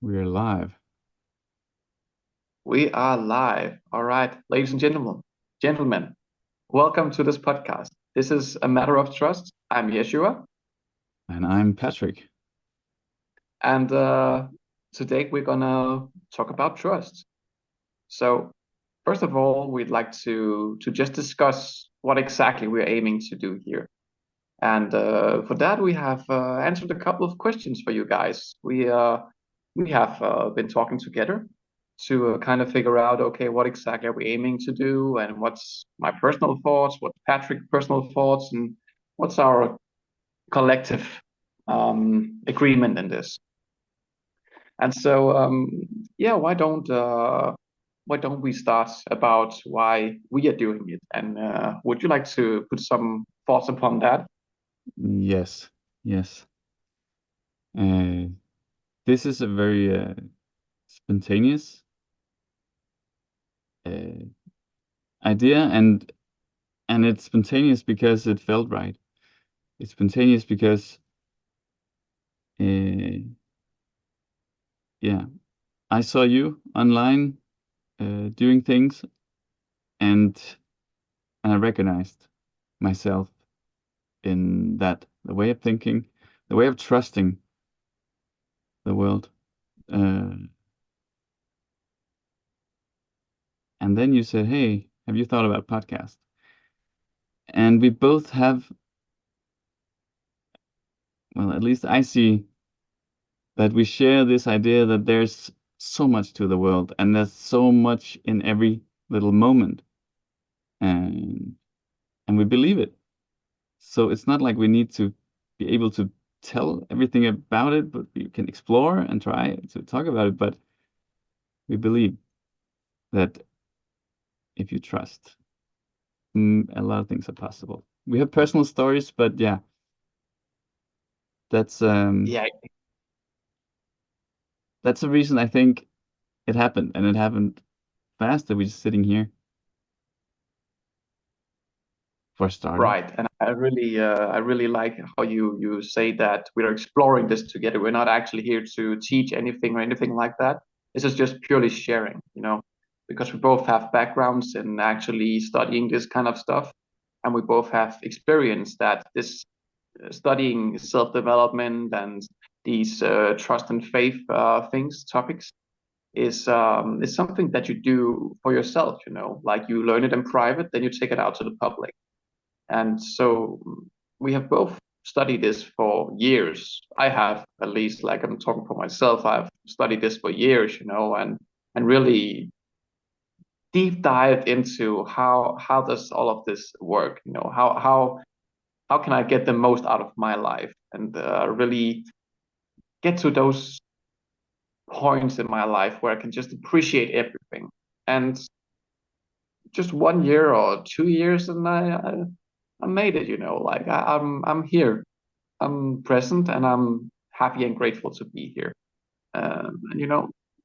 We're live. We are live. All right, ladies and gentlemen, welcome to this podcast. This is a matter of trust. I'm Yeshua, And I'm Patrick. and today we're gonna talk about trust. So, first of all, we'd like to just discuss what exactly we're aiming to do here. And for that, we have answered a couple of questions for you guys. We have been talking together to kind of figure out, okay, what exactly are we aiming to do, and what's my personal thoughts, what's Patrick's personal thoughts, and what's our collective agreement in this. And so, yeah, why don't we start about why we are doing it? And would you like to put some thoughts upon that? Yes, yes. Uh, this is a very spontaneous uh, idea, and it's spontaneous because it felt right. It's spontaneous because, uh, yeah, I saw you online doing things, and and I recognized myself in that, the way of thinking, the way of trusting the world. Uh, and then you said, "Hey, have you thought about podcast?" And we both have, well, at least I see that we share this idea that there's so much to the world and there's so much in every little moment. And and we believe it. So it's not like we need to be able to tell everything about it, but we can explore and try to talk about it. But we believe that if you trust, a lot of things are possible. We have personal stories, but yeah, that's um Yeah, that's the reason I think it happened, and it happened fast that we're just sitting here for starting. right. And I really like how you say that we're exploring this together. We're not actually here to teach anything or anything like that. This is just purely sharing, because we both have backgrounds in actually studying this kind of stuff, and we both have experience that this studying self-development and these trust and faith topics is something that you do for yourself. Like you learn it in private, then you take it out to the public. And so we have both studied this for years. I have, at least, like I'm talking for myself, I've studied this for years, and really deep dived into how does all of this work, how can I get the most out of my life, and really get to those points in my life where I can just appreciate everything. And just 1 year or 2 years, and I made it. Like I'm here, I'm present, and I'm happy and grateful to be here. And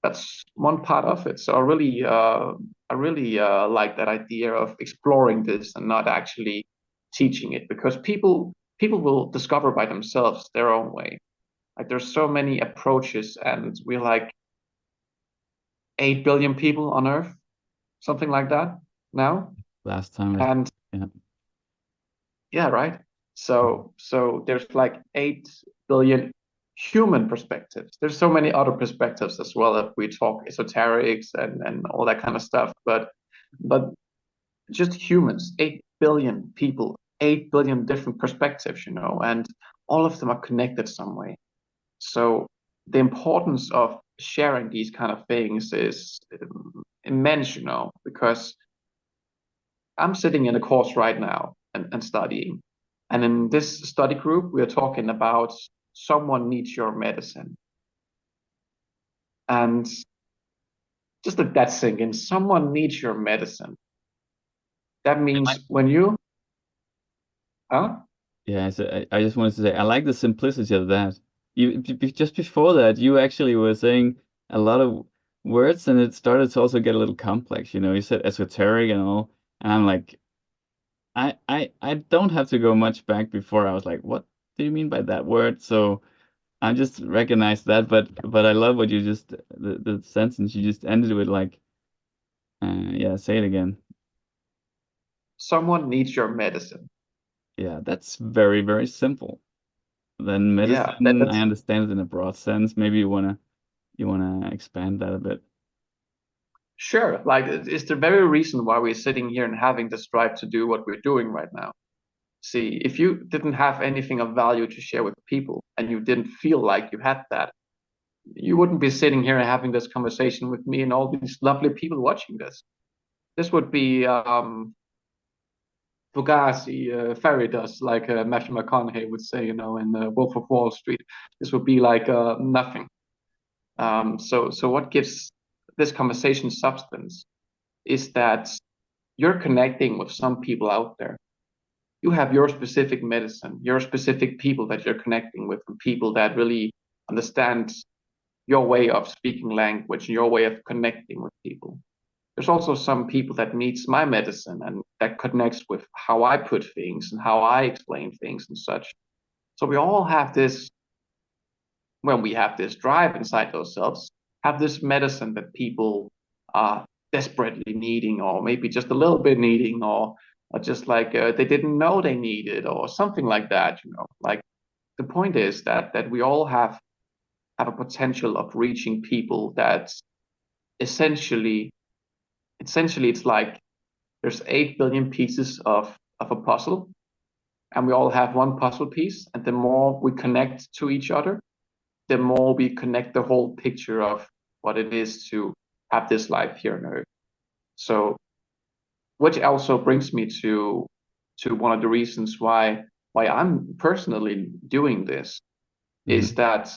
that's one part of it. So I really like that idea of exploring this and not actually teaching it, because people will discover by themselves their own way. Like there's so many approaches, and we're like 8 billion people on Earth, something like that now. Last time, And yeah. yeah, right. So there's like 8 billion human perspectives. There's so many other perspectives as well if we talk esoterics and all that kind of stuff. But just humans, 8 billion people, 8 billion different perspectives, and all of them are connected some way. So the importance of sharing these kind of things is immense, because I'm sitting in a course right now and studying. And in this study group, we're talking about someone needs your medicine. And just let that sink in. Someone needs your medicine. That I like, means when you, huh? yeah, so I just wanted to say I like the simplicity of that. Just before that, you actually were saying a lot of words, and it started to also get a little complex. You said esoteric and all, and I'm like, I don't have to go much back before I was like, what do you mean by that word? So I just recognize that, but I love what you just the sentence you just ended with, like, yeah, say it again. Someone needs your medicine. Yeah, that's very, very simple. Then Yeah, medicine, I that's understand it in a broad sense. Maybe you wanna expand that a bit. sure. Like it's the very reason why we're sitting here and having this drive to do what we're doing right now. See, if you didn't have anything of value to share with people and you didn't feel like you had that, you wouldn't be sitting here and having this conversation with me and all these lovely people watching this. This would be Fugazi, fairy dust, like Matthew McConaughey would say, in Wolf of Wall Street. This would be like nothing. So what gives this conversation substance is that you're connecting with some people out there. You have your specific medicine, your specific people that you're connecting with, and people that really understand your way of speaking language, your way of connecting with people. There's also some people that needs my medicine and that connects with how I put things and how I explain things and such. So we all have this, when we have this drive inside ourselves, have this medicine that people are desperately needing, or maybe just a little bit needing, or just like they didn't know they needed, or something like that. Like the point is that we all have a potential of reaching people that essentially it's like there's 8 billion pieces of a puzzle, and we all have one puzzle piece, and the more we connect to each other, the more we connect the whole picture of what it is to have this life here on earth. So which also brings me to one of the reasons why I'm personally doing this is Hmm. that,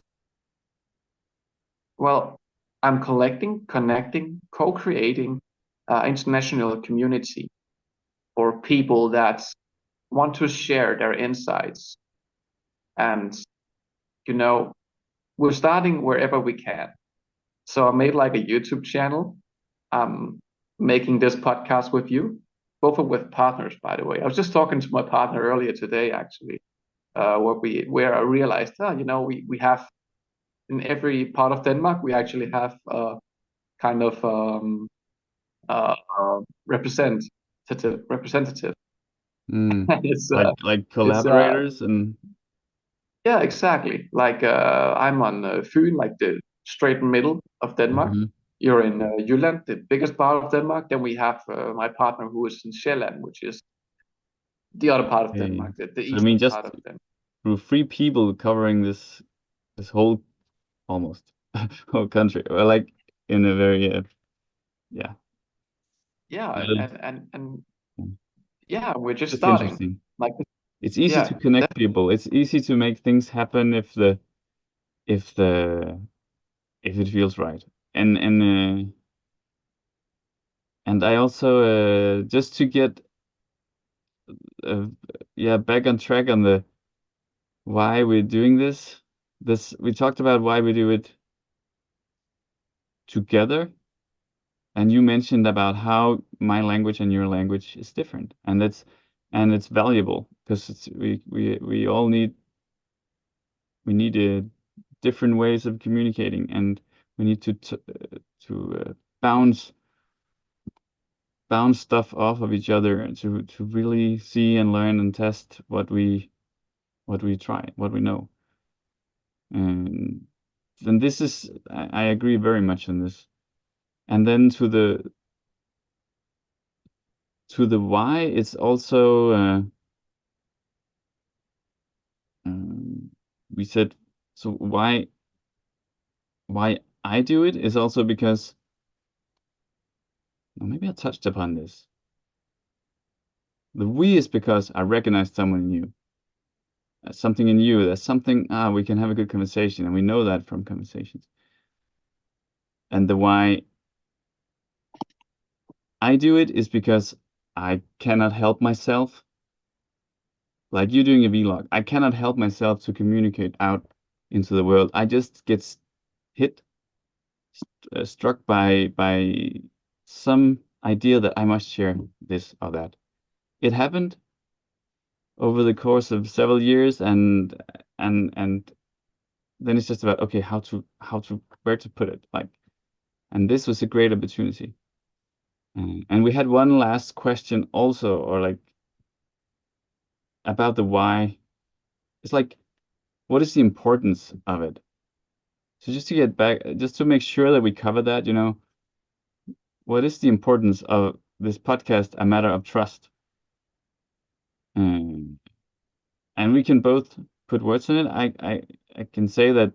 well, I'm collecting, connecting, co-creating international community for people that want to share their insights. And, you know, we're starting wherever we can. So I made like a YouTube channel, making this podcast with you, both are with partners, by the way. I was just talking to my partner earlier today, actually, where I realized, we have in every part of Denmark, we actually have kind of uh, representative. Mm. And Like it's collaborators and yeah, exactly. Like I'm on Fyn, like the straight middle of Denmark. hmm. You're in Jylland, the biggest part of Denmark. Then we have my partner who is in Sjælland, which is the other part of Okay. Denmark, the So I mean, eastern just part of Denmark. through three people covering this whole almost whole country, or like in a very yeah, Yeah, a and little, and and, and mm, yeah, we're just just starting. interesting. Like It's easy yeah, to connect people. It's easy to make things happen if the if it feels right. And I also just to get uh, yeah, back on track on the why we're doing this. This we talked about why we do it together, and you mentioned about how my language and your language is different, and it's valuable because it's we all need different ways of communicating, and we need to bounce stuff off of each other and to really see and learn and test what we try, what we know. And then this is I agree very much on this. And then to the why, it's also um, we said so why I do it is also because well, maybe I touched upon this. The we is because I recognize someone in you. Something in you. There's something we can have a good conversation, and we know that from conversations. And the why I do it is because I cannot help myself. Like you doing a vlog, I cannot help myself to communicate out into the world. I just get hit, struck by some idea that I must share this or that. It happened over the course of several years, and then it's just about, okay, where to put it, like, and this was a great opportunity. And we had one last question also, or like about the why. It's like, what is the importance of it? So just to get back, just to make sure that we cover that, what is the importance of this podcast, A Matter of Trust? Um, and we can both put words on it. I can say that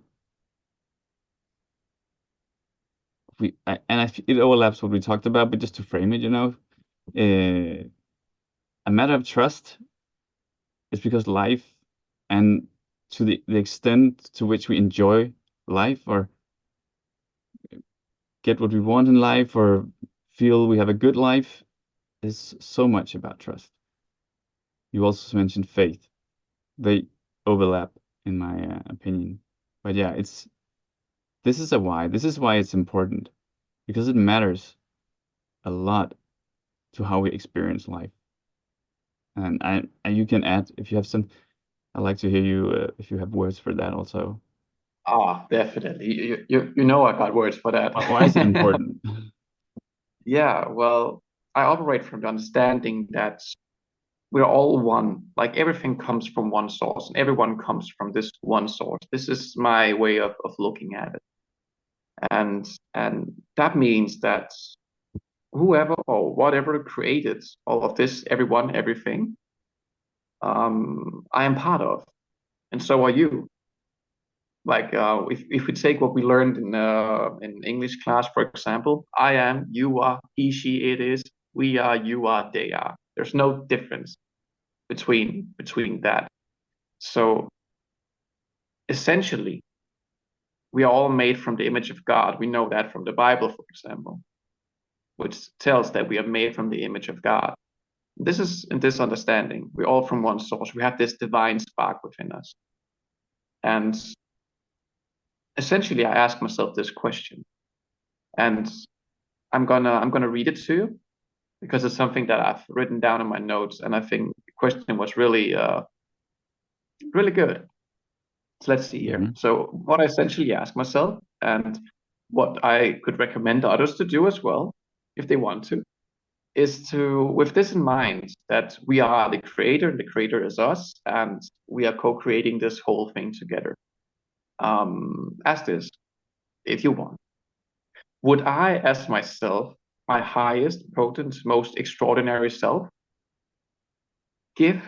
it overlaps what we talked about, but just to frame it, a matter of trust is because life, and to the extent to which we enjoy life or get what we want in life or feel we have a good life, is so much about trust. You also mentioned faith. They overlap, in my opinion. But yeah, this is a why. This is why it's important, because it matters a lot to how we experience life. And you can add if you have some. I'd like to hear you if you have words for that also. Ah, definitely. You know I got words for that. Why is it important? Yeah, well, I operate from the understanding that we're all one. Like everything comes from one source, and everyone comes from this one source. This is my way of looking at it. And that means that whoever or whatever created all of this, everyone, everything, I am part of, and so are you. Like if we take what we learned in English class, for example, I am, you are, he, she, it is, we are, you are, they are. There's no difference between that. So essentially, we are all made from the image of God. We know that from the Bible, for example, which tells that we are made from the image of God. This is in this understanding. We're all from one source. We have this divine spark within us. And essentially, I ask myself this question, and I'm gonna read it to you because it's something that I've written down in my notes, and I think the question was really good. So let's see here. Hmm. So what I essentially ask myself, and what I could recommend others to do as well, if they want to, is to, with this in mind, that we are the creator, and the creator is us, and we are co-creating this whole thing together. Ask this if you want. Would I, as myself, my highest, potent, most extraordinary self, give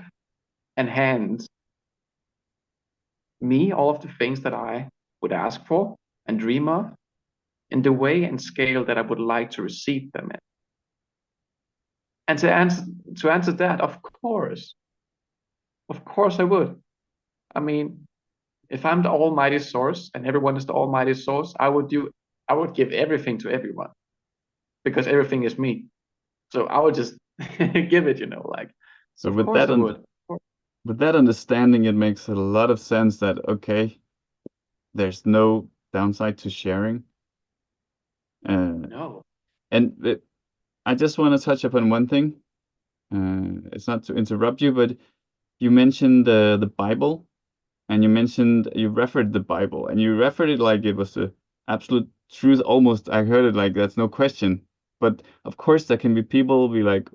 and hand me all of the things that I would ask for and dream of in the way and scale that I would like to receive them in? And to answer that, of course I would. I mean, if I'm the almighty source and everyone is the almighty source, I would give everything to everyone because everything is me. So I would just give it, like, So of course I would. with that understanding, it makes a lot of sense that, okay, there's no downside to sharing. Uh, No. and I just want to touch upon one thing. It's not to interrupt you, but you mentioned the Bible, and you referred the Bible, and you referred it like it was the absolute truth. Almost, I heard it like that's no question. But of course, there can be people be like,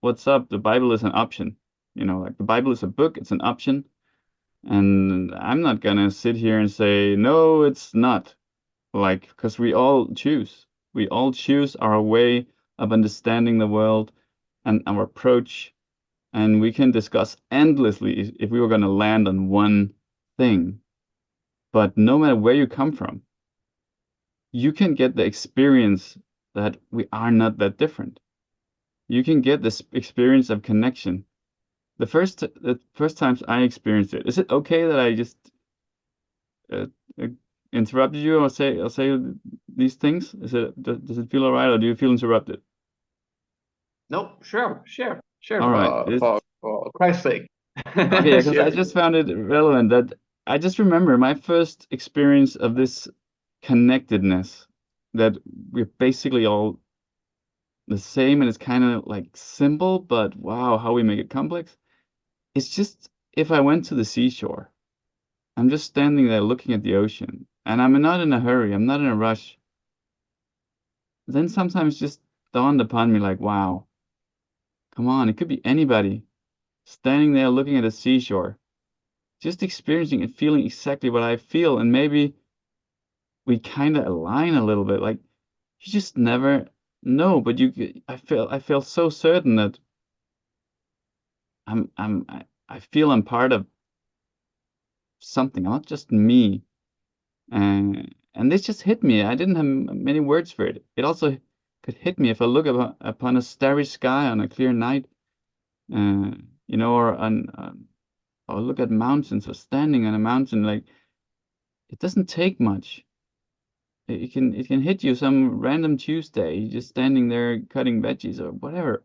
"What's up? The Bible is an option." Like the Bible is a book, it's an option. And I'm not gonna sit here and say, "No, it's not." Like, because we all choose. We all choose our way of understanding the world and our approach. And we can discuss endlessly if we were going to land on one thing. But no matter where you come from, you can get the experience that we are not that different. You can get this experience of connection. The first times I experienced it, is it okay that I just uh, uh, interrupted you or say these things? Does it feel alright, or do you feel interrupted? No, sure, All right. for Christ's sake. Okay, because I Sure. just found it relevant that I just remember my first experience of this connectedness, that we're basically all the same, and it's kind of like simple, but wow, how we make it complex. It's just if I went to the seashore I'm just standing there looking at the ocean, and I'm not in a hurry. I'm not in a rush. Then sometimes just dawned upon me like, wow, come on, it could be anybody standing there looking at a seashore, just experiencing and feeling exactly what I feel, and maybe we kind of align a little bit. Like you just never know, but I feel so certain that I feel I'm part of something, not just me. And this just hit me. I didn't have many words for it. It also could hit me if I look upon a starry sky on a clear night, uh, or look at mountains or standing on a mountain. Like it doesn't take much. It can hit you some random Tuesday, you're just standing there cutting veggies or whatever.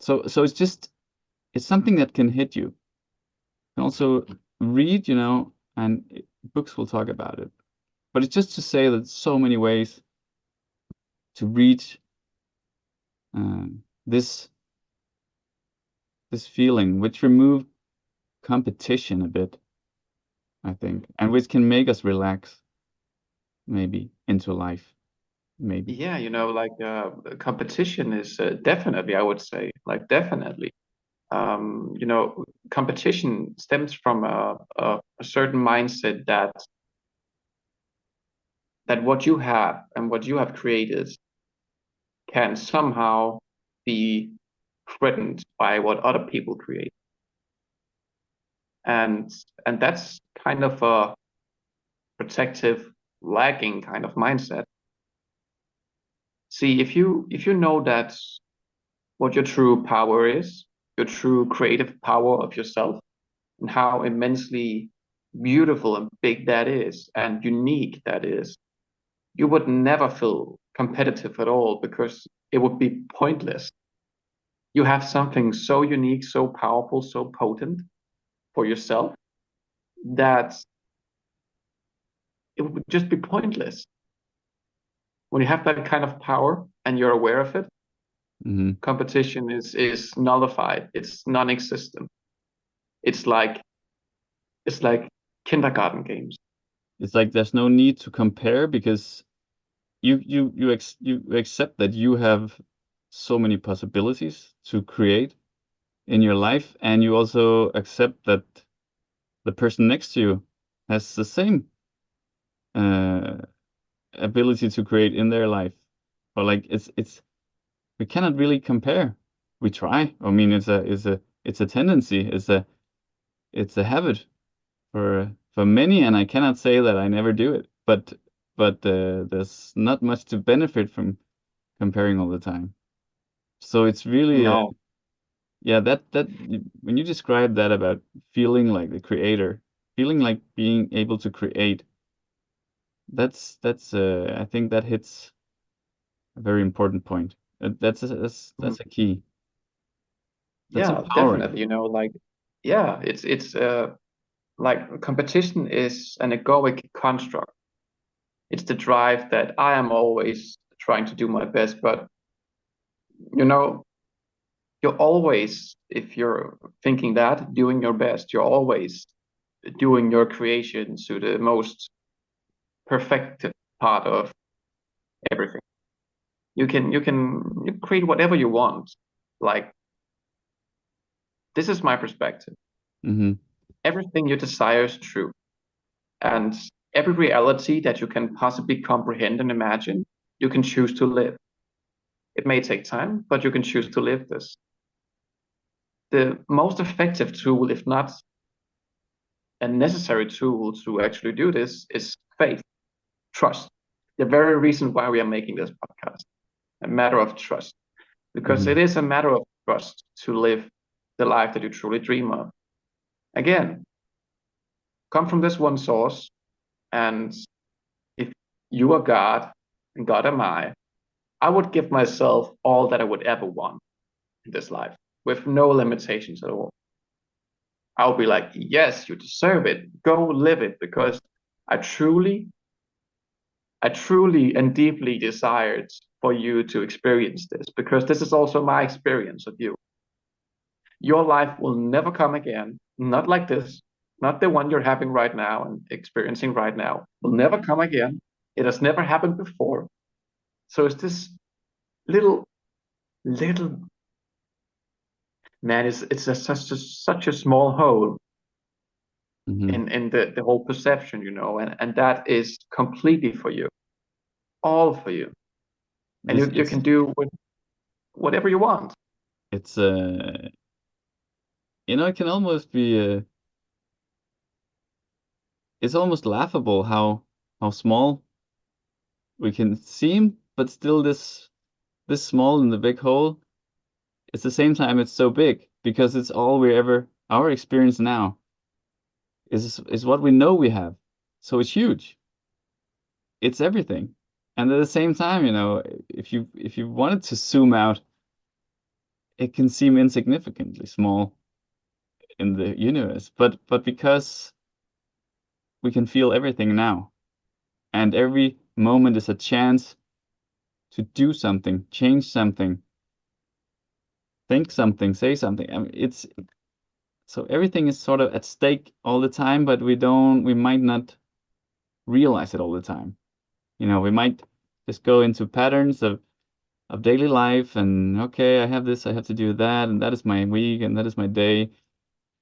So it's something that can hit you. You can also read, and books will talk about it. But it's just to say that so many ways to reach this this feeling, which remove competition a bit, I think, and which can make us relax, maybe into life, maybe. Yeah, like competition is definitely, I would say, like definitely. Competition stems from a certain mindset that what you have and what you have created can somehow be threatened by what other people create. And and that's kind of a protective, lagging kind of mindset. See, if you know that what your true power is, your true creative power of yourself, and how immensely beautiful and big that is, and unique that is, you would never feel competitive at all because it would be pointless. You have something so unique, so powerful, so potent for yourself that it would just be pointless. When you have that kind of power and you're aware of it, Hmm. competition is nullified. It's non-existent. It's like it's like kindergarten games. It's like there's no need to compare because you accept that you have so many possibilities to create in your life, and you also accept that the person next to you has the same uh, ability to create in their life. Or like it's we cannot really compare. We try. I mean, it's a tendency. It's a habit for many, and I cannot say that I never do it. But there's not much to benefit from comparing all the time. So it's really No, yeah, that when you describe that about feeling like the creator, feeling like being able to create, that's I think that hits a very important point. That's a key. That's yeah, empowering. definitely. Like yeah, it's like competition is an egoic construct. It's the drive that I am always trying to do my best, but you know, you're always, if you're thinking that, doing your best, you're always doing your creation to the most perfected part of everything. You create whatever you want. Like this is my perspective. Hmm. Everything you desire is true. And every reality that you can possibly comprehend and imagine, you can choose to live. It may take time, but you can choose to live this. The most effective tool, if not a necessary tool to actually do this, is faith, trust. The very reason why we are making this podcast, a matter of trust, because Hmm. it is a matter of trust to live the life that you truly dream of. Again, come from this one source, and if you are God and God am I would give myself all that I would ever want in this life with no limitations at all. I'll be like, yes, you deserve it. Go live it because I truly, I truly and deeply desired for you to experience this because this is also my experience of you. Your life will never come again, not like this. not the one you're having right now and experiencing right now, will never come again. It has never happened before. So it's this little, little man. It's such a small hole Hmm. in the whole perception, and that is completely for you, all for you, and This you can do whatever you want. it's it can almost be it's almost laughable how small we can seem, but still this small in the big hole. At the same time, it's so big because it's all we ever our experience now is what we know we have. So it's huge. It's everything. And at the same time, if you wanted to zoom out, it can seem insignificantly small in the universe. But because we can feel everything now, and every moment is a chance to do something, change something, think something, say something. I mean, it's so everything is sort of at stake all the time, but we might not realize it all the time. We might just go into patterns of daily life and okay, I have this, I have to do that, and that is my week and that is my day.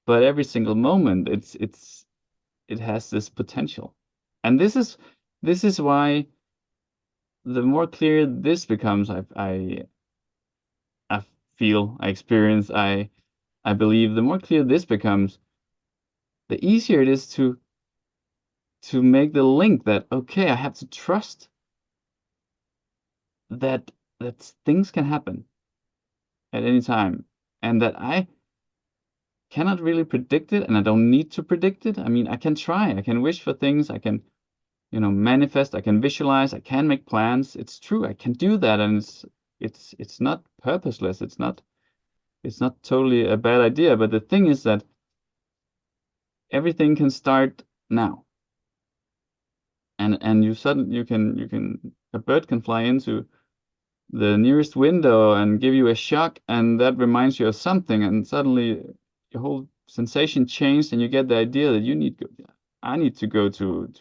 But every single moment it has this potential. And this is why the more clear this becomes, I feel, I experience, I believe the more clear this becomes, the easier it is to make the link that okay, I have to trust that things can happen at any time and that I cannot really predict it and I don't need to predict it. I mean, I can try, I can wish for things, I can, manifest, I can visualize, I can make plans. It's true, I can do that and it's not purposeless. It's not totally a bad idea, but the thing is that everything can start now. And you can a bird can fly into the nearest window and give you a shock, and that reminds you of something, and suddenly your whole sensation changed, and you get the idea that I need to go to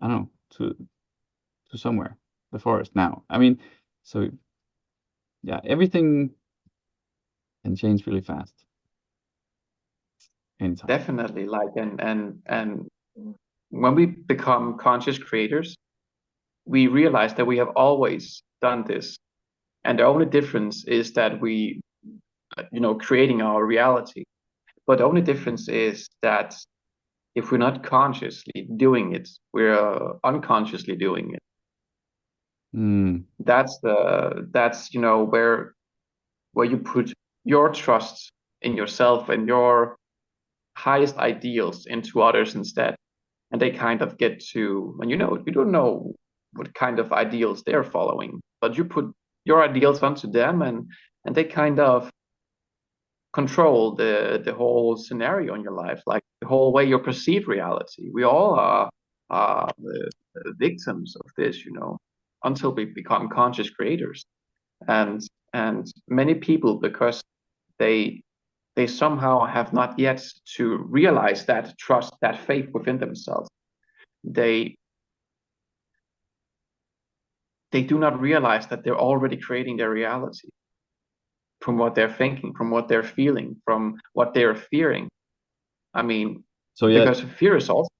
I don't know to somewhere, the forest now. I mean, so yeah, everything can change really fast anytime. Definitely, like and when we become conscious creators, we realize that we have always done this, and the only difference is that we, creating our reality. But the only difference is that if we're not consciously doing it, we're unconsciously doing it. Mm. That's where you put your trust in yourself and your highest ideals into others instead, and they kind of get to, and you don't know what kind of ideals they're following, but you put your ideals onto them, and they kind of control the whole scenario in your life, like the whole way you perceive reality. We all are the victims of this, until we become conscious creators. And many people, because they they somehow have not yet to realize that trust, that faith within themselves. They they do not realize that they're already creating their reality from what they're thinking, from what they're feeling, from what they're fearing. I mean, So yeah, because fear is also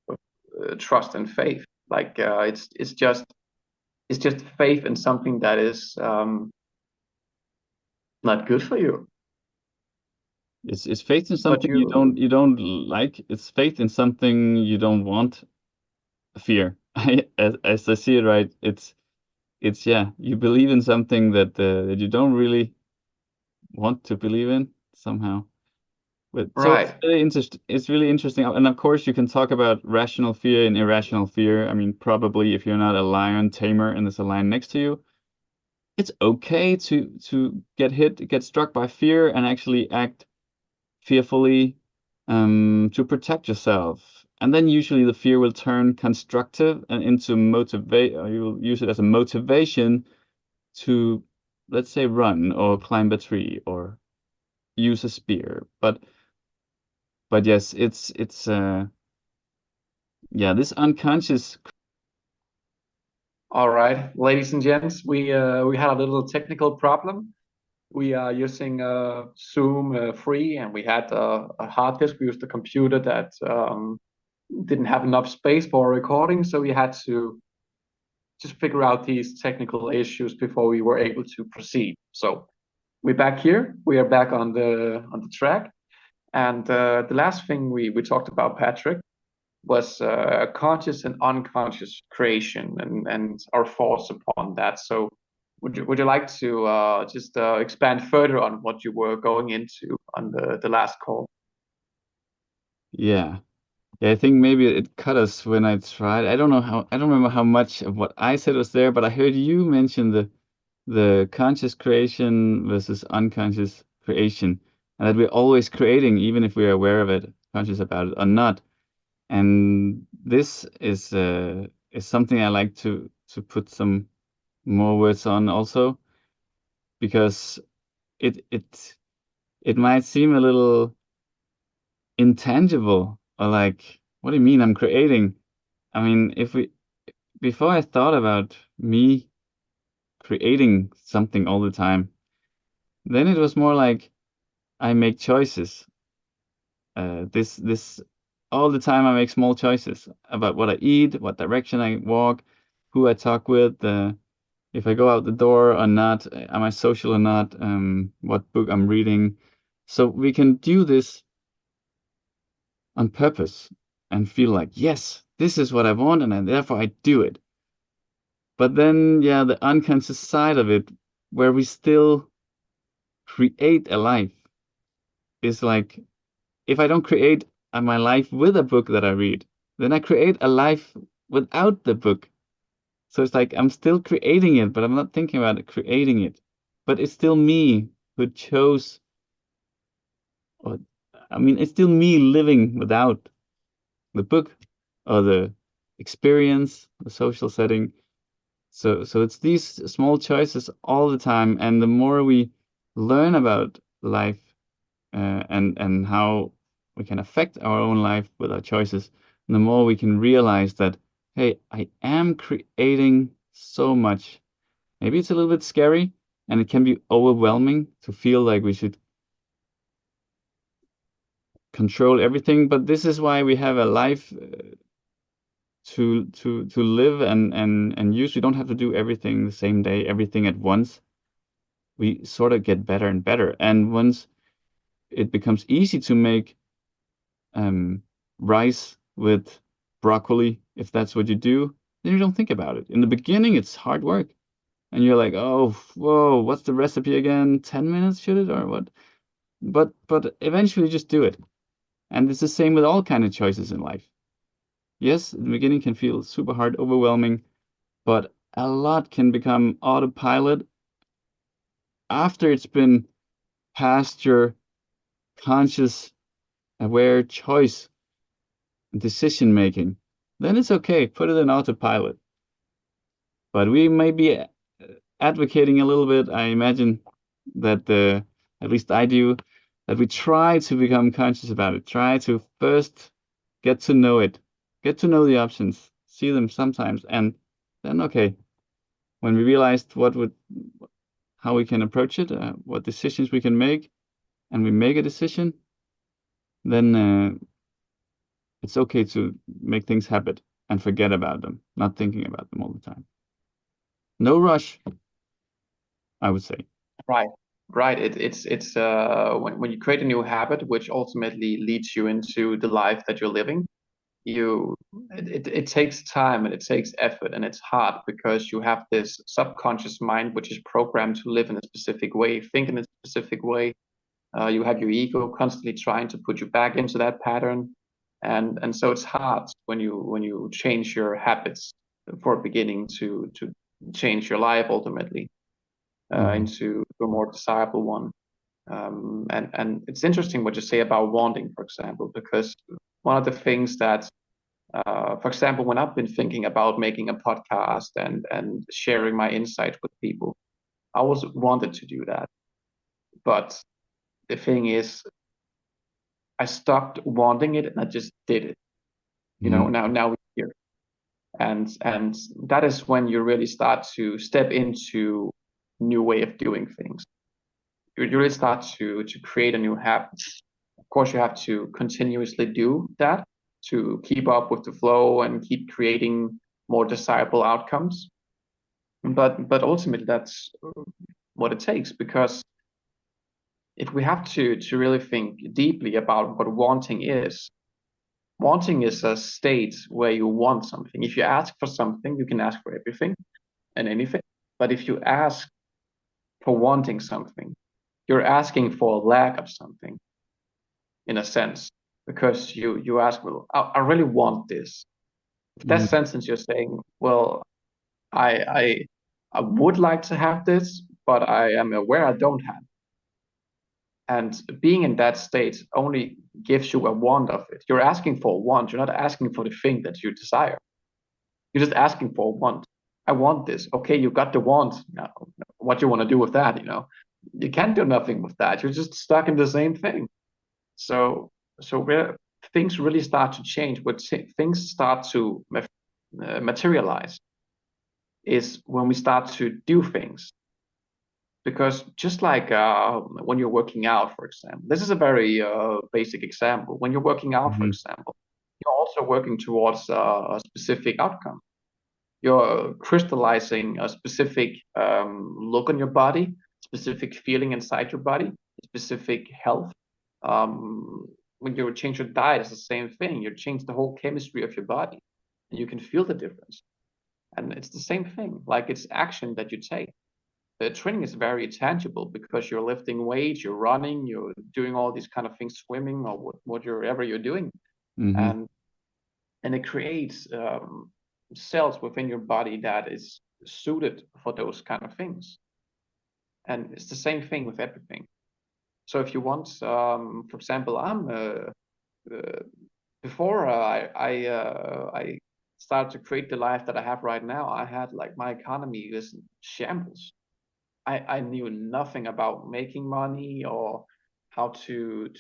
trust and faith. Like it's just faith in something that is not good for you. it's faith in But something you don't you you don't like. It's faith in something you don't want. Fear. As I see it, right? It's yeah, you believe in something that you don't really want to believe in somehow. But so it's right, really interesting. It's really interesting, and of course you can talk about rational fear and irrational fear. I mean, probably if you're not a lion tamer and there's a lion next to you, it's okay to get struck by fear and actually act fearfully to protect yourself. And then usually the fear will turn constructive and into motivate, or you'll use it as a motivation to, let's say, run or climb a tree or use a spear. But But yes, it's yeah, this unconscious. All right, ladies and gents, we had a little technical problem. We are using Zoom free, and we had a hard disk. We used a computer that didn't have enough space for a recording, so we had to just figure out these technical issues before we were able to proceed. So we're back here. We are back on the track, and the last thing we talked about, Patrick, was conscious and unconscious creation and our thoughts upon that. So would you like to just expand further on what you were going into on the last call? Yeah. Yeah, I think maybe it cut us when I tried. I don't know how, I don't remember how much of what I said was there, but I heard you mention the conscious creation versus unconscious creation, and that we're always creating, even if we're aware of it, conscious about it or not. And this is something I like to put some more words on also, because it it might seem a little intangible, or like, what do you mean I'm creating? I mean, if we before I thought about me creating something all the time, then it was more like I make choices. This all the time I make small choices about what I eat, what direction I walk, who I talk with, if I go out the door or not, am I social or not, what book I'm reading. So we can do this on purpose and feel like, yes, this is what I want, and therefore I do it. But then, yeah, the unconscious side of it, where we still create a life, is like, if I don't create my life with a book that I read, then I create a life without the book. So it's like I'm still creating it, but I'm not thinking about creating it. But it's still me who chose, or I mean, it's still me living without the book or the experience, the social setting. So it's these small choices all the time, and the more we learn about life, and how we can affect our own life with our choices, the more we can realize that, hey, I am creating so much. Maybe it's a little bit scary, and it can be overwhelming to feel like we should control everything. But this is why we have a life to live and use. We don't have to do everything the same day, everything at once. We sort of get better and better. And once it becomes easy to make um, rice with broccoli, if that's what you do, then you don't think about it. In the beginning, it's hard work. And you're like, oh, whoa, what's the recipe again? 10 minutes, should it, or what? But eventually just do it. And it's the same with all kind of choices in life. Yes, the beginning can feel super hard, overwhelming, but a lot can become autopilot after it's been past your conscious, aware choice, decision making. Then it's okay, put it in autopilot. But we may be advocating a little bit. I imagine that at least I do, that we try to become conscious about it. Try to first get to know it, get to know the options, see them sometimes, and then okay, when we realized how we can approach it, what decisions we can make, and we make a decision, then it's okay to make things happen and forget about them, not thinking about them all the time. No rush, I would say. Right, right. It's when you create a new habit, which ultimately leads you into the life that you're living, you it takes time and it takes effort and it's hard because you have this subconscious mind which is programmed to live in a specific way, think in a specific way. You have your ego constantly trying to put you back into that pattern, and so it's hard when you change your habits for beginning to change your life ultimately Hmm. into a more desirable one. And it's interesting what you say about wanting, for example, because one of the things that for example, when I've been thinking about making a podcast and sharing my insights with people, I always wanted to do that. But the thing is, I stopped wanting it and I just did it. Mm-hmm. Now we're here. And that is when you really start to step into new way of doing things. You really start to create a new habit. Of course, you have to continuously do that to keep up with the flow and keep creating more desirable outcomes. But ultimately, that's what it takes, because if we have to really think deeply about what wanting is a state where you want something. If you ask for something, you can ask for everything and anything. But if you ask for wanting something, you're asking for a lack of something, in a sense, because you ask, well, I really want this. If that Mm-hmm. sentence you're saying, well, I I I would like to have this, but I am aware I don't have. And being in that state only gives you a want of it. You're asking for a want. You're not asking for the thing that you desire. You're just asking for a want. I want this. Okay, you got the want. Now, what you want to do with that? You can't do nothing with that. You're just stuck in the same thing. So, so where things really start to change, where things start to materialize, is when we start to do things. Because just like when you're working out, for example, this is a very basic example. When you're working out, for Mm-hmm. example, you're also working towards a specific outcome. You're crystallizing a specific look on your body, specific feeling inside your body, specific health. Um, when you change your diet, it's the same thing. You change the whole chemistry of your body, and you can feel the difference. And it's the same thing. Like, it's action that you take. The training is very tangible because you're lifting weights, you're running, you're doing all these kind of things, swimming or whatever you're doing, Mm-hmm. and it creates cells within your body that is suited for those kind of things. And it's the same thing with everything. So if you want, for example, uh, before I started to create the life that I have right now, I had, like, my economy was in shambles. I knew nothing about making money or how to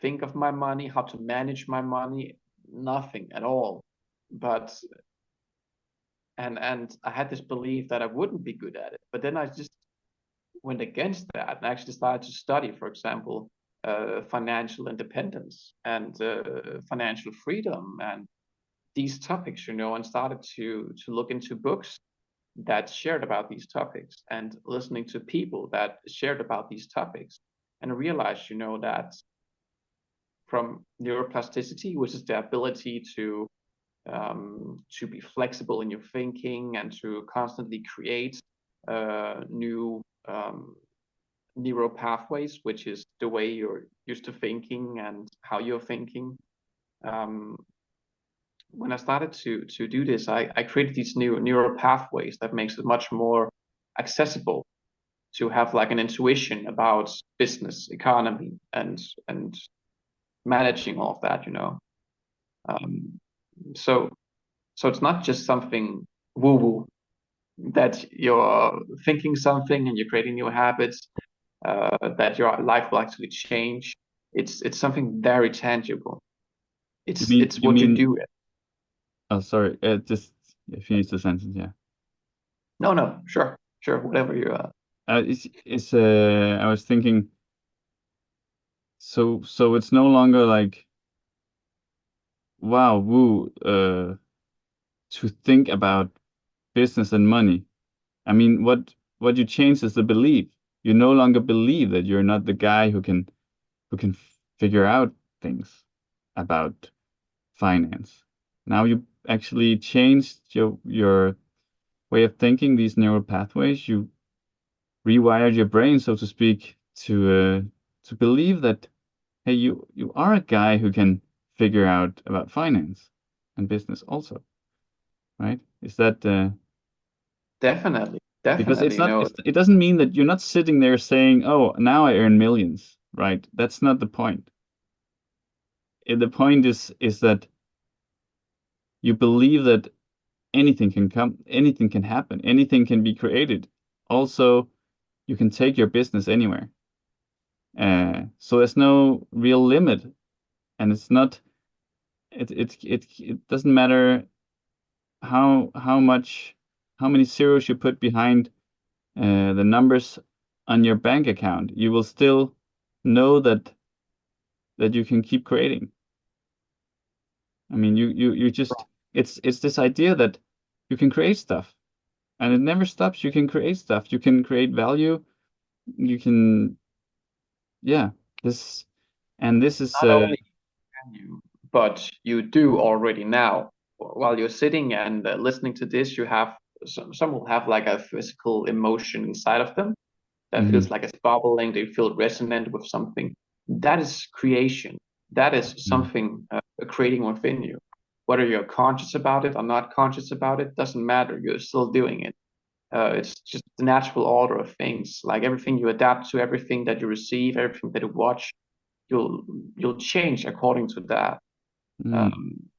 think of my money, how to manage my money, nothing at all. But and I had this belief that I wouldn't be good at it. But then I just went against that and actually started to study, for example, financial independence and financial freedom and these topics, and started to look into books that shared about these topics and listening to people that shared about these topics, and realized, that from neuroplasticity, which is the ability to be flexible in your thinking and to constantly create new neural pathways, which is the way you're used to thinking and how you're thinking. Um, when I started to do this, I created these new neural pathways that makes it much more accessible to have, like, an intuition about business, economy, and managing all of that. Um, so so it's not just something woo woo, that you're thinking something and you're creating new habits, that your life will actually change. It's something very tangible. You It's mean it's you what you mean do. oh sorry, just finish the sentence, yeah. No, no, sure, whatever you. It's I was thinking, so it's no longer like, wow, woo, to think about business and money. I mean, what you change is the belief. You no longer believe that you're not the guy who can figure out things about finance. Now you actually changed your way of thinking, these neural pathways. You rewired your brain, so to speak, to believe that, hey, you are a guy who can figure out about finance and business also, right? Is that Definitely, because definitely. it doesn't mean that you're not sitting there saying, oh, now I earn millions, right? That's not the point. The point is that you believe that anything can come, anything can happen, anything can be created. Also, you can take your business anywhere. So there's no real limit, and it's not. It doesn't matter how much how many zeros you put behind the numbers on your bank account. You will still know that you can keep creating. I mean, you just it's this idea that you can create stuff, and it never stops. You can create stuff. You can create value. You can, yeah. This and this is Not only can you, but you do already now. While you're sitting and listening to this, you have some will have like a physical emotion inside of them that mhm, feels like it's bubbling. They feel resonant with something. That is creation. That is mhm, something creating within you. Whether you're conscious about it or not conscious about it doesn't matter. You're still doing it. It's just the natural order of things. Like everything you adapt to, everything that you receive, everything that you watch, you'll you'll change according to that. mhm, Um,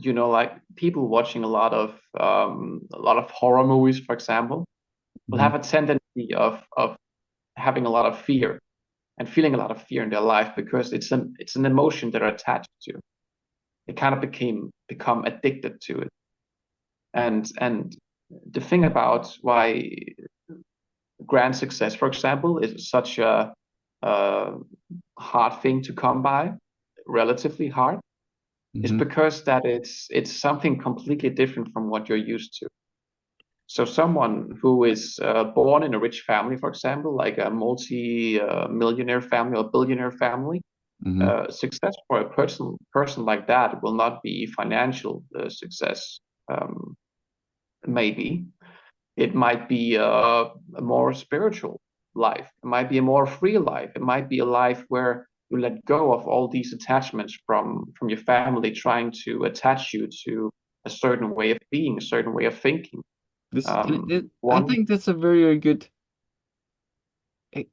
like people watching a lot of horror movies, for example, will mhm. have a tendency of having a lot of fear and feeling a lot of fear in their life because it's an emotion they're attached to. They kind of become addicted to it. And the thing about why grand success, for example, is such a hard thing to come by, relatively hard, is Mhm, because that it's something completely different from what you're used to. So someone who is born in a rich family, for example, like a multi-millionaire family or billionaire family, mhm. success for a person like that will not be financial success. Um, maybe it might be a more spiritual life. It might be a more free life. It might be a life where you let go of all these attachments from your family, trying to attach you to a certain way of being, a certain way of thinking. I One think that's a very, very good.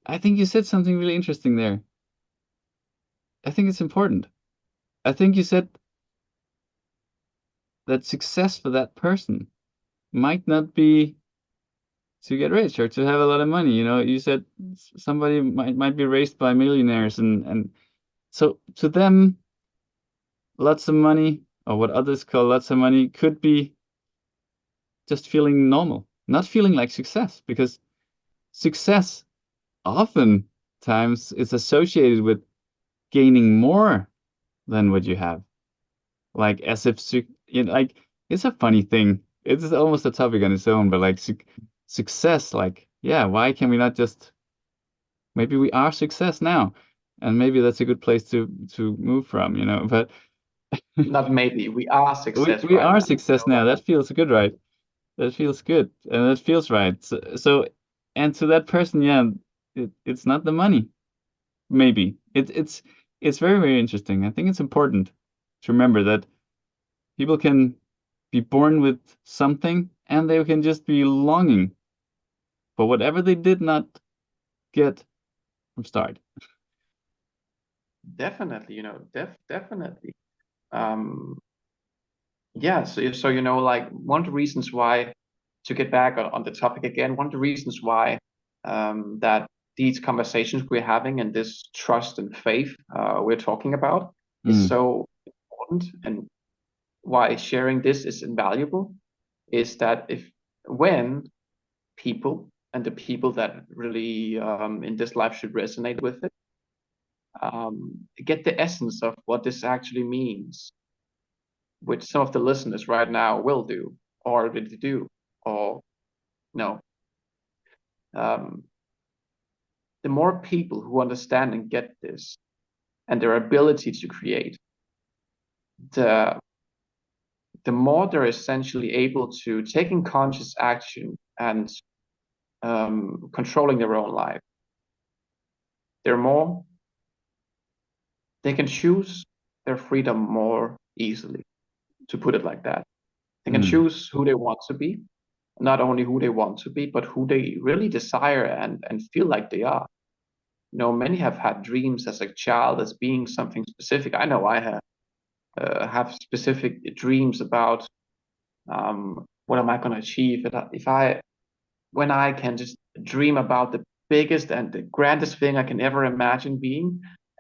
I think you said something really interesting there. I think it's important. I think you said that success for that person might not be to get rich or to have a lot of money. You said somebody might be raised by millionaires, and so to them, lots of money, or what others call lots of money, could be just feeling normal, not feeling like success, because success oftentimes is associated with gaining more than what you have. Like as if like it's a funny thing. It's almost a topic on its own, but like success, like yeah, why can we not just maybe we are success now, and maybe that's a good place to move from. But Not maybe, we are success we right are now. success now. That feels good, right? That feels good, and that feels right. So and to that person, yeah, it's not the money. Maybe it's very, very interesting. I think it's important to remember that people can be born with something and they can just be longing for whatever they did not get from start. Definitely, definitely. Um, yeah, so like one of the reasons why, to get back on the topic again, one of the reasons why that these conversations we're having and this trust and faith we're talking about is Mm, so important, and why sharing this is invaluable, is that if when people and the people that really in this life should resonate with it, get the essence of what this actually means, which some of the listeners right now will do, or did they do, or no. Um, the more people who understand and get this and their ability to create, the the more they're essentially able to taking conscious action and controlling their own life. They're more they can choose their freedom more easily, to put it like that. They can mm, choose who they want to be, not only who they want to be, but who they really desire and feel like they are. Many have had dreams as a child as being something specific. I know I have specific dreams about what am I going to achieve if I when I can just dream about the biggest and the grandest thing I can ever imagine being,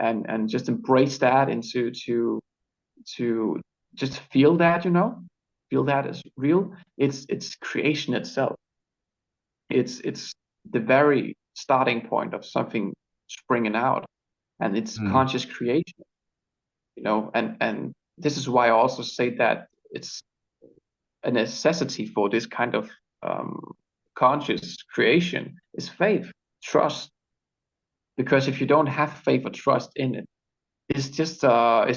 and just embrace that into to just feel that, feel that is real. It's creation itself. It's the very starting point of something springing out, and it's Mm. conscious creation, and this is why I also say that it's a necessity for this kind of conscious creation is faith, trust. Because if you don't have faith or trust in it, it's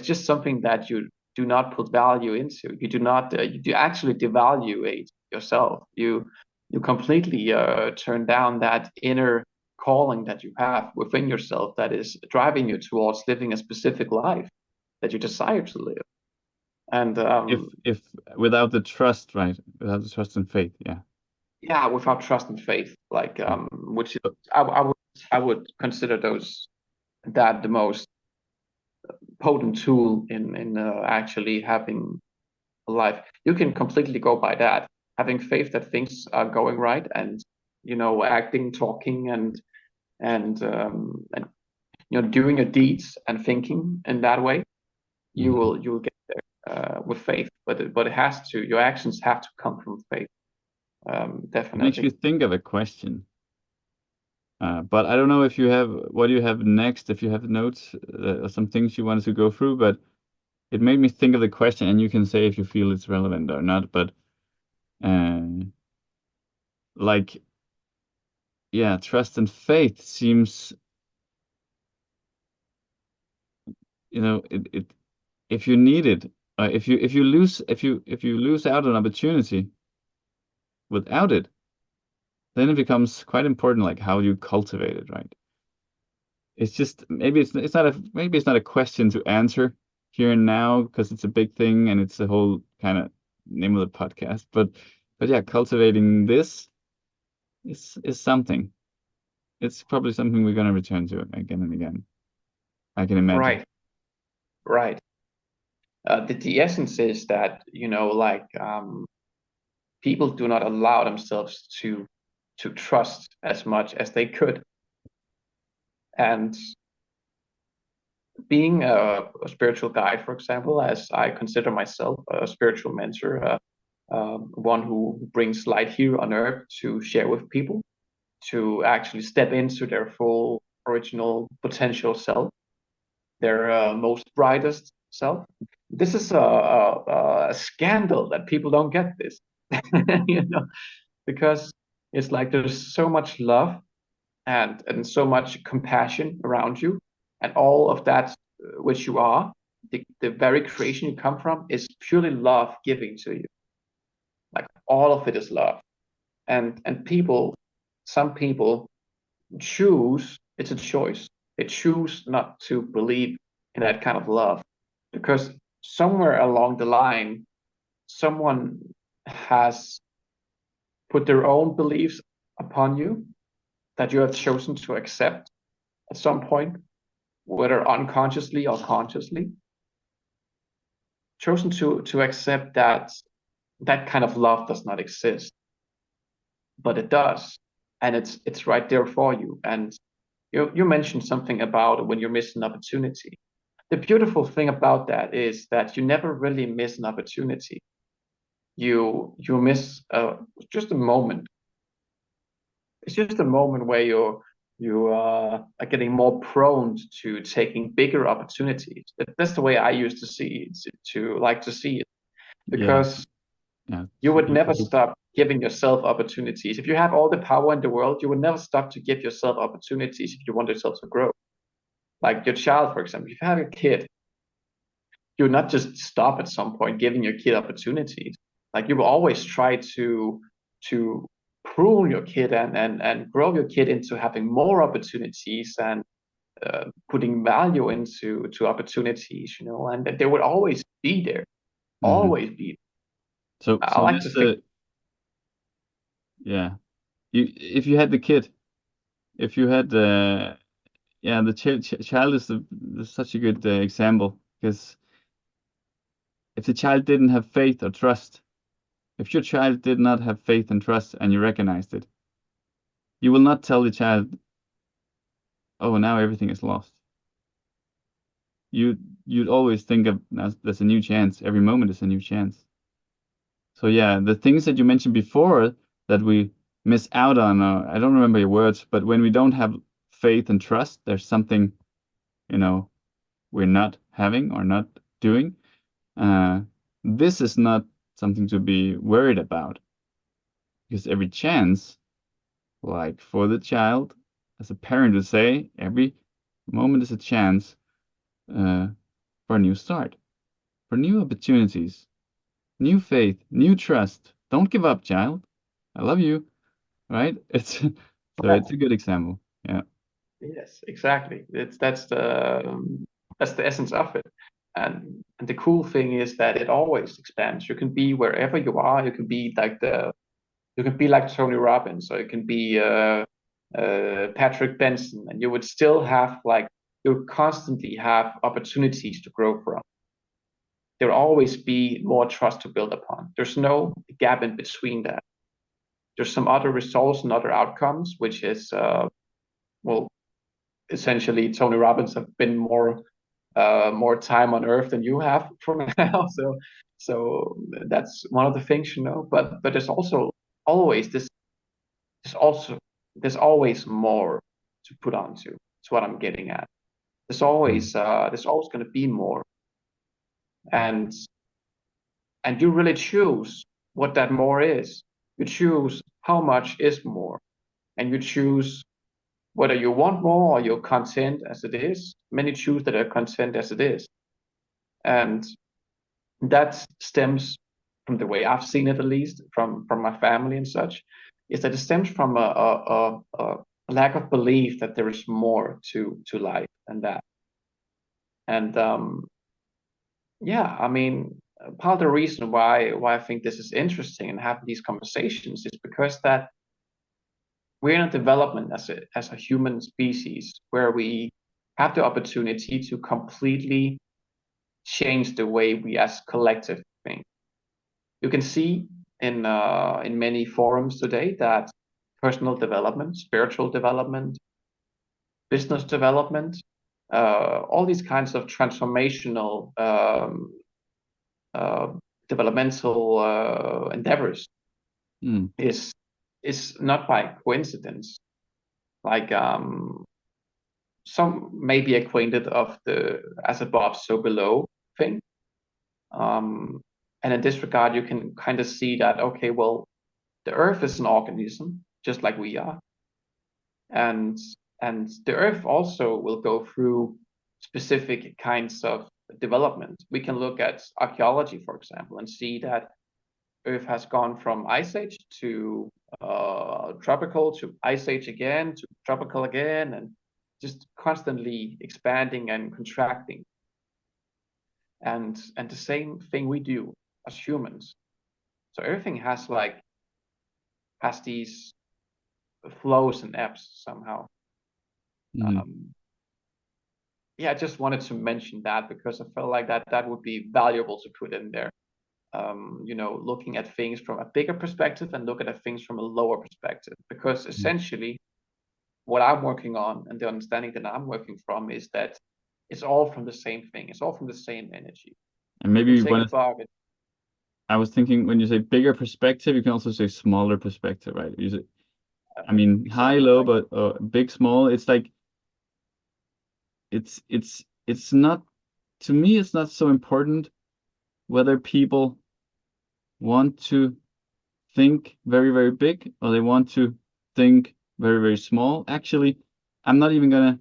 just something that you do not put value into. You do not you do actually devaluate yourself. You completely turn down that inner calling that you have within yourself that is driving you towards living a specific life that you desire to live. And If without the trust, right? Without the trust and faith, yeah. yeah, without trust and faith, like Yeah. which is, But I would consider those that the most potent tool in actually having a life. You can completely go by that, having faith that things are going right, and acting, talking, and doing your deeds and thinking in that way. You mhm. will you will get with faith, but it has to, your actions have to come from faith, It makes definitely. you think of a question. But I don't know if you have what you have next, if you have notes or some things you wanted to go through, but it made me think of the question, and you can say if you feel it's relevant or not. But uh, like, yeah, trust and faith seems, it if you need it, if you lose out on opportunity without it, then it becomes quite important, like how you cultivate it, right? It's just maybe it's not a question to answer here and now because it's a big thing and it's the whole kind of name of the podcast. But yeah, cultivating this is something. It's probably something we're gonna return to again and again. I can imagine. Right, right. The essence is that, like, people do not allow themselves to trust as much as they could. And being a spiritual guide, for example, as I consider myself a spiritual mentor, one who brings light here on earth to share with people, to actually step into their full original potential self, their most brightest self. This is a scandal that people don't get this, because it's like there's so much love and so much compassion around you, and all of that, which you are, the very creation you come from, is purely love giving to you. Like, all of it is love. And some people choose, it's a choice, they choose not to believe in that kind of love, because somewhere along the line someone has put their own beliefs upon you that you have chosen to accept at some point, whether unconsciously or consciously, chosen to accept that that kind of love does not exist, but it does, and it's right there for you. And you mentioned something about when you're missing opportunity. The beautiful thing about that is that you never really miss an opportunity. You miss just a moment. It's just a moment where you are getting more prone to taking bigger opportunities. That's the way I used to see it, to like to see it, Yeah, because yeah. you would You, never you, stop giving yourself opportunities. If you have all the power in the world, you would never stop to give yourself opportunities if you want yourself to grow. Like your child, for example, if you have a kid, you would not just stop at some point giving your kid opportunities. Like, you will always try to prune your kid and grow your kid into having more opportunities, and putting value into opportunities, and that they would always be there, mhm. always be. I So like to this think. yeah, if you had the kid, if you had yeah, the child is such a good example because if the child didn't have faith or trust, if your child did not have faith and trust and you recognized it, you will not tell the child, oh, now everything is lost. You you'd always think of as there's a new chance. Every moment is a new chance. So yeah, the things that you mentioned before that we miss out on, I don't remember your words, but when we don't have faith and trust, there's something, you know, we're not having or not doing. Uh, this is not something to be worried about because every chance, like for the child, as a parent would say, every moment is a chance uh, for a new start, for new opportunities, new faith, new trust. Don't give up, child. I love you. Right? It's so Yeah. it's a good example. Yeah. Yes, exactly. That's the essence of it. And the cool thing is that it always expands. You can be wherever you are. You can be like Tony Robbins, or you can be Patrick Benson, and you would still have like you constantly have opportunities to grow from. There'll always be more trust to build upon. There's no gap in between that. There's some other results and other outcomes, which is well, essentially Tony Robbins have been more time on Earth than you have for now. So that's one of the things, you know. But there's also always this. There's also there's always more to put onto. That's what I'm getting at. Mm. There's always going to be more, and and you really choose what that more is. You choose how much is more, and you choose whether you want more or you're content as it is. Many choose that are content as it is, and that stems from the way I've seen it, at least from my family and such, is that it stems from a lack of belief that there is more to life than that. And yeah, I mean, part of the reason why I think this is interesting and having these conversations is because that we're in a development as a human species where we have the opportunity to completely change the way we as collective think. You can see in many forums today that personal development, spiritual development, business development, all these kinds of transformational uh, developmental endeavors Mm. is is not by coincidence. Like some may be acquainted of the as above, so below thing. Um, and in this regard, you can kind of see that okay, well, the Earth is an organism just like we are, and and the Earth also will go through specific kinds of development. We can look at archaeology, for example, and see that Earth has gone from ice age to tropical to ice age again to tropical again, and just constantly expanding and contracting. And the same thing we do as humans. So everything has these flows and ebbs somehow. Mm. Um, yeah, I just wanted to mention that because I felt like that would be valuable to put in there. You know, looking at things from a bigger perspective and look at things from a lower perspective. Because Mm. essentially, what I'm working on and the understanding that I'm working from is that it's all from the same thing. It's all from the same energy. And The maybe thing when about it, I was thinking when you say bigger perspective, you can also say smaller perspective, right? You say, I mean, high, exactly low, like but big, small. It's like it's not to me. It's not so important whether people want to think very, very big or they want to think very, very small. Actually, I'm not even gonna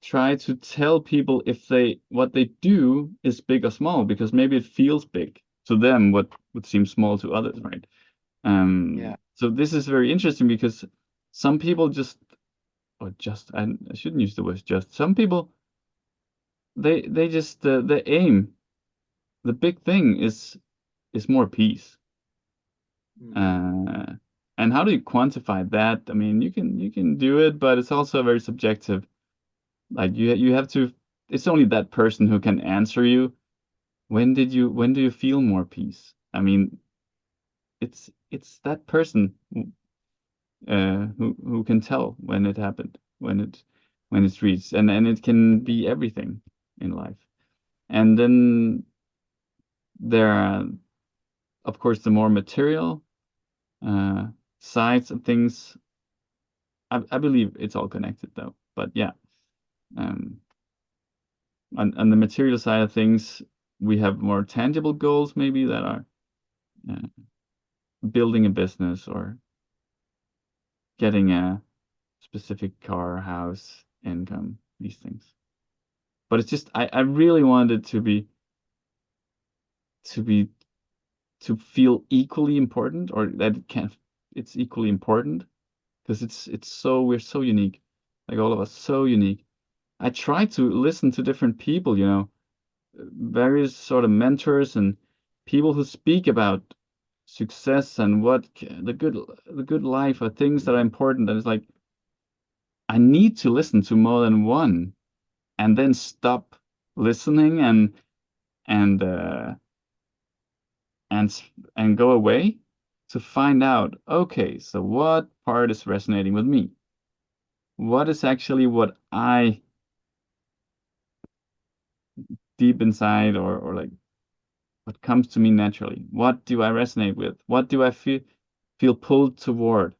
try to tell people if they what they do is big or small because maybe it feels big to them what would seem small to others, right? yeah, So this is very interesting because some people just or just I shouldn't use the word just some people they just the aim the big thing is more peace. mm, Uh, and how do you quantify that? I mean, you can do it, but it's also very subjective. Like you have to. It's only that person who can answer you. When do you feel more peace? I mean, it's that person who can tell when it happened. When it when it's reached, and it can be everything in life. And then there are, of course, the more material uh, sides of things. I believe it's all connected though. But yeah, um, on the material side of things, we have more tangible goals maybe that are uh, building a business or getting a specific car, house, income, these things. But it's just I really wanted to be to feel equally important, or that it's equally important, because it's so we're so unique, like all of us so unique. I try to listen to different people, various sort of mentors and people who speak about success and the good life are things that are important, and it's like I need to listen to more than one and then stop listening and and and go away to find out, okay, so what part is resonating with me? What is actually what I deep inside, or like what comes to me naturally? What do I resonate with? What do I feel pulled toward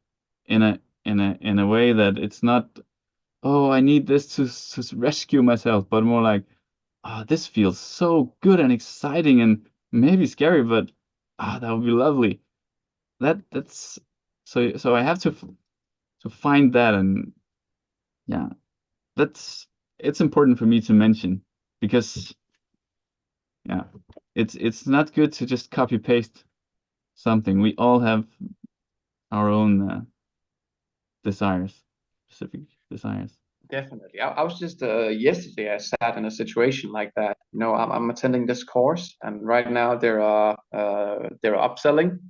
in a way that it's not, oh, I need this to rescue myself, but more like, oh, this feels so good and exciting and maybe scary, but that would be lovely. That's so I have to find that, and yeah, that's it's important for me to mention because yeah, it's not good to just copy paste something. We all have our own desires, specific desires. Definitely. I was just yesterday I sat in a situation like that. I'm attending this course, and right now they're upselling,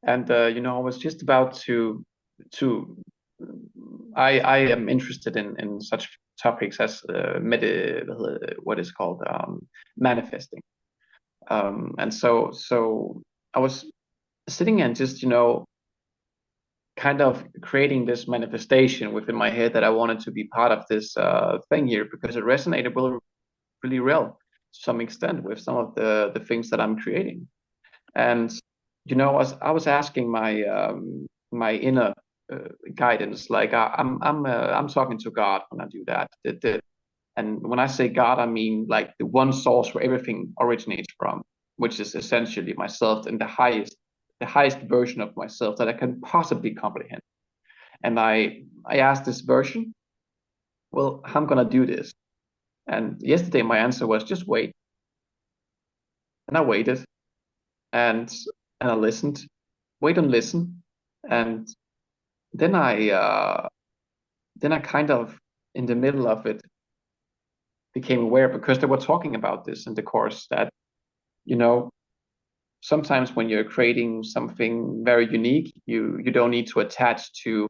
and I was just about to I am interested in such topics as what is called manifesting. And so I was sitting and just kind of creating this manifestation within my head that I wanted to be part of this thing here because it resonated really well to some extent with some of the things that I'm creating. And I was asking my inner guidance, like I'm talking to God when I do that. And when I say God, I mean like the one source where everything originates from, which is essentially myself and the highest version of myself that I can possibly comprehend. And I asked this version, well, how I'm gonna do this. And yesterday my answer was just wait. And I waited and I listened, wait and listen. And then I kind of in the middle of it became aware because they were talking about this in the course that, you know, sometimes when you're creating something very unique, you don't need to attach to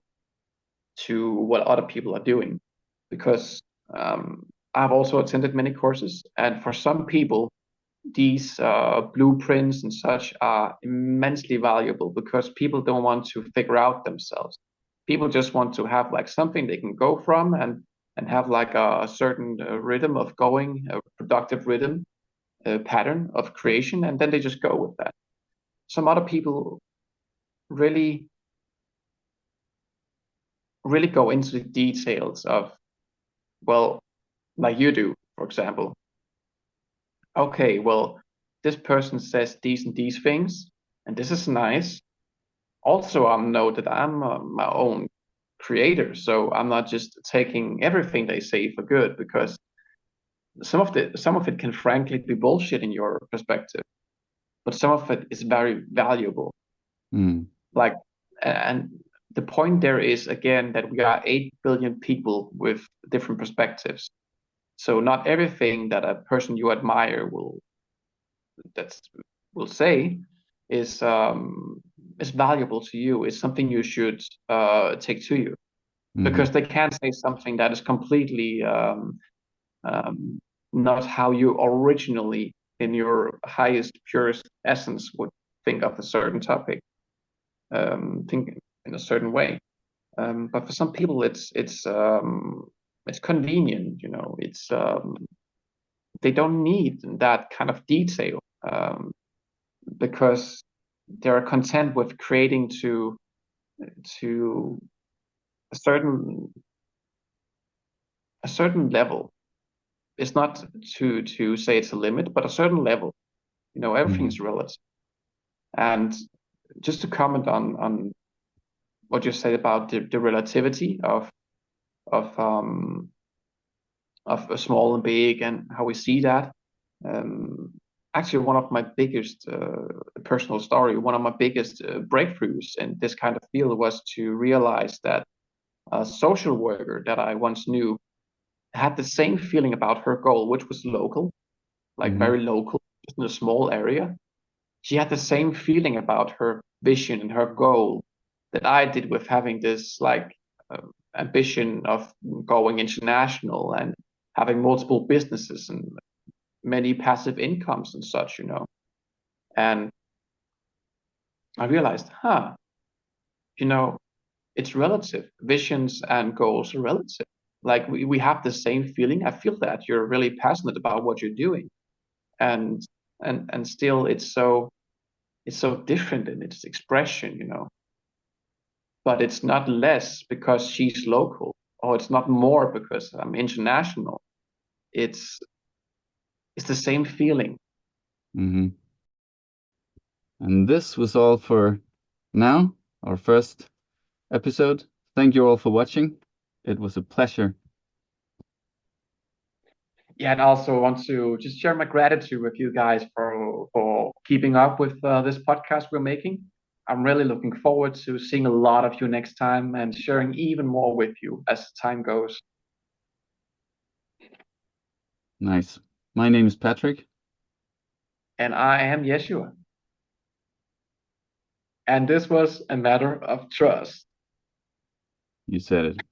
what other people are doing, because I've also attended many courses, and for some people, these blueprints and such are immensely valuable because people don't want to figure out themselves. People just want to have like something they can go from and have like a certain rhythm of going, a productive rhythm, a pattern of creation, and then they just go with that. Some other people really really go into the details of, well, like you do, for example. Okay, well, this person says these and these things, and this is nice. Also, I know that I'm my own creator, so I'm not just taking everything they say for good, because some of it can frankly be bullshit in your perspective, but some of it is very valuable. Mm. Like, and the point there is again that we are 8 billion people with different perspectives. So not everything that a person you admire that's will say is valuable to you. Is something you should take to you, Hmm. because they can say something that is completely um, not how you originally, in your highest, purest essence, would think of a certain topic, think in a certain way. But for some people, it's convenient. They don't need that kind of detail, because they're content with creating to a certain level. It's not to say it's a limit, but a certain level. Mm-hmm. Everything's relative. And just to comment on what you said about the relativity of um of a small and big and how we see that. Um, Actually, one of my biggest personal story, one of my biggest breakthroughs in this kind of field was to realize that a social worker that I once knew had the same feeling about her goal, which was local, like Mm-hmm. very local, just in a small area. She had the same feeling about her vision and her goal that I did with having this like ambition of going international and having multiple businesses and many passive incomes and such. And I realized, you know, it's relative. Visions and goals are relative. Like we have the same feeling. I feel that you're really passionate about what you're doing. And and still it's so different in its expression. But it's not less because she's local, or it's not more because I'm international. It's it's the same feeling. Mm-hmm. And this was all for now, our first episode. Thank you all for watching. It was a pleasure. Yeah, and also want to just share my gratitude with you guys for keeping up with this podcast we're making. I'm really looking forward to seeing a lot of you next time and sharing even more with you as time goes. Nice. My name is Patrick. And I am Yeshua. And this was a matter of trust. You said it.